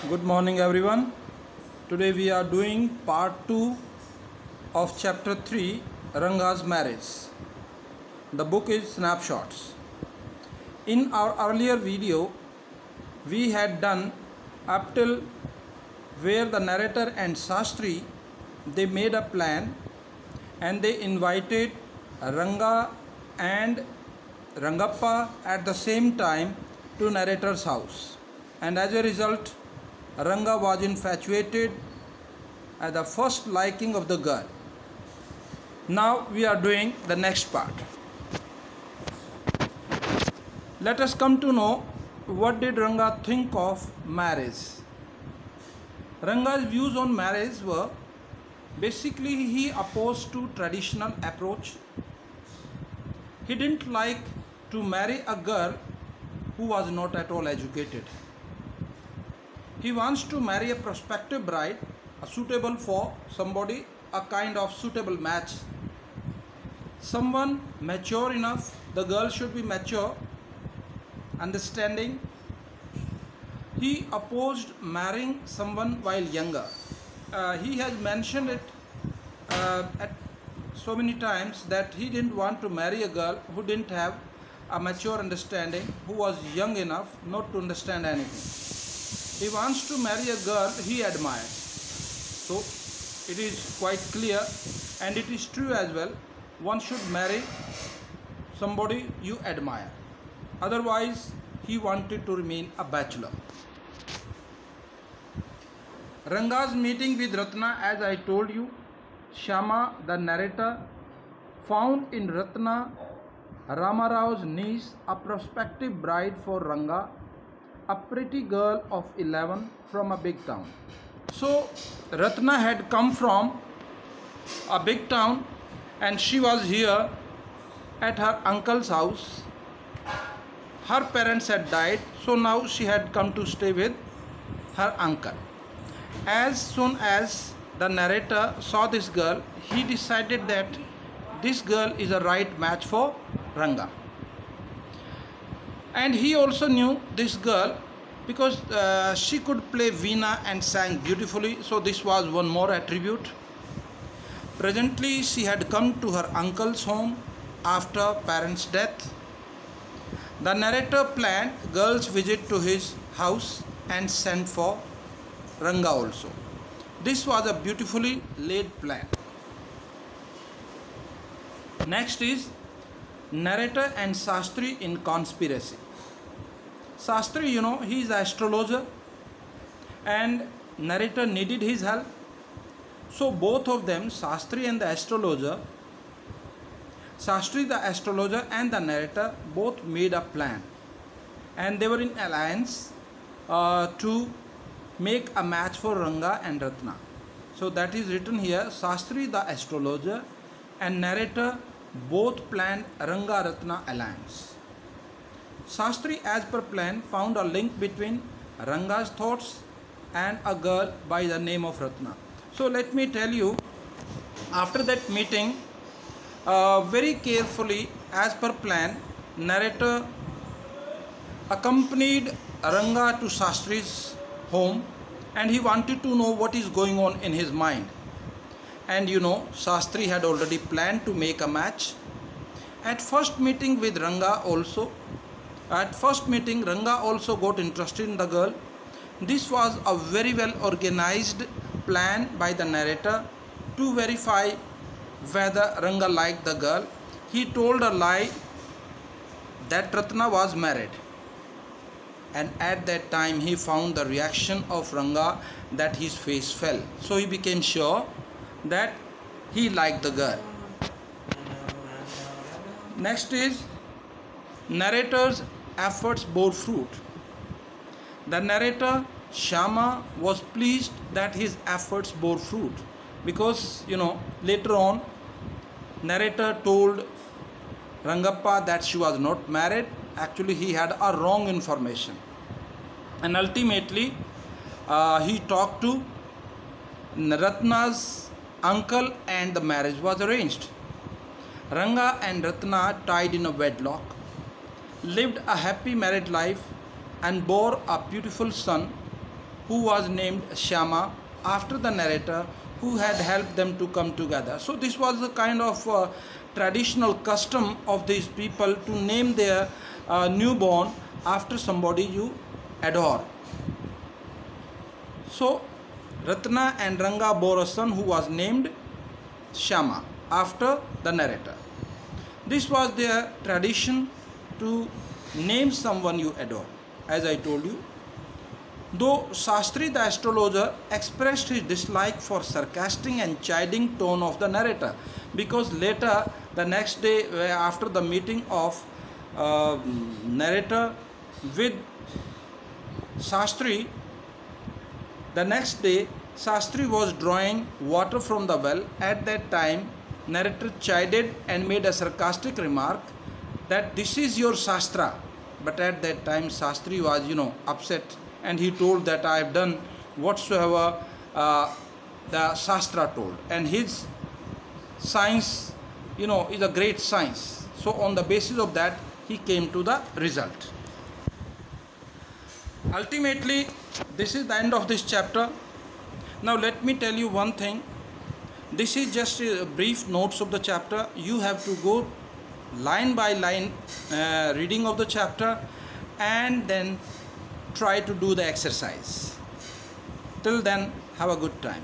Good morning, everyone. Today we are doing part 2 of chapter 3, Ranga's marriage. The book is Snapshots. In our earlier video, we had done up till where the narrator and Shastri they made a plan and they invited Ranga and Rangappa at the same time to narrator's house, and as a result Ranga was infatuated at the first liking of the girl. Now we are doing the next part. Let us come to know what did Ranga think of marriage. Ranga's views on marriage were basically he opposed to traditional approach. He didn't like to marry a girl who was not at all educated. He wants to marry a prospective bride, suitable for somebody, a kind of suitable match. Someone mature enough, the girl should be mature, understanding. He opposed marrying someone while younger. He has mentioned it at so many times that he didn't want to marry a girl who didn't have a mature understanding, who was young enough not to understand anything. He wants to marry a girl he admires. So it is quite clear, and it is true as well. One should marry somebody you admire. Otherwise, he wanted to remain a bachelor. Ranga's meeting with Ratna, as I told you, Shyama, the narrator, found in Ratna, Ramarao's niece, a prospective bride for Ranga, a pretty girl of 11 from a big town. So Ratna had come from a big town and she was here at her uncle's house. Her parents had died, so now she had come to stay with her uncle. As soon as the narrator saw this girl, he decided that this girl is a right match for Ranga. And he also knew this girl because she could play veena and sang beautifully, so this was one more attribute. Presently she had come to her uncle's home after parents' death. The narrator planned girl's visit to his house and sent for Ranga also. This was a beautifully laid plan. Next is narrator and Shastri in conspiracy. Shastri, he is an astrologer and narrator needed his help. So both of them, Shastri and the astrologer, Shastri the astrologer and the narrator both made a plan. And they were in alliance to make a match for Ranga and Ratna. So that is written here, Shastri the astrologer and narrator both planned Ranga-Ratna alliance. Shastri, as per plan, found a link between Ranga's thoughts and a girl by the name of Ratna. So let me tell you, after that meeting, very carefully, as per plan, narrator accompanied Ranga to Shastri's home and he wanted to know what is going on in his mind. And Shastri had already planned to make a match. At first meeting Ranga also got interested in the girl. This was a very well organized plan by the narrator to verify whether Ranga liked the girl. He told a lie that Ratna was married. And at that time he found the reaction of Ranga that his face fell. So he became sure that he liked the girl. Next is narrator's efforts bore fruit. The narrator Shyama was pleased that his efforts bore fruit because later on narrator told Rangappa that she was not married. Actually he had a wrong information, and ultimately he talked to Ratna's uncle and the marriage was arranged. Ranga and Ratna tied in a wedlock, lived a happy married life and bore a beautiful son who was named Shyama after the narrator who had helped them to come together. So this was a kind of traditional custom of these people to name their newborn after somebody you adore. So Ratna and Ranga bore a son who was named Shyama after the narrator. This was their tradition to name someone you adore, as I told you. Though Shastri the astrologer expressed his dislike for sarcastic and chiding tone of the narrator, because later the next day after the meeting of narrator with Shastri, the next day Shastri was drawing water from the well. At that time narrator chided and made a sarcastic remark that this is your Shastra. But at that time Shastri was upset, and he told that I have done whatsoever the Shastra told, and his science is a great science. So on the basis of that he came to the result. Ultimately this is the end of this chapter. Now let me tell you one thing. This is just a brief notes of the chapter. You have to go line by line reading of the chapter and then try to do the exercise. Till then, have a good time.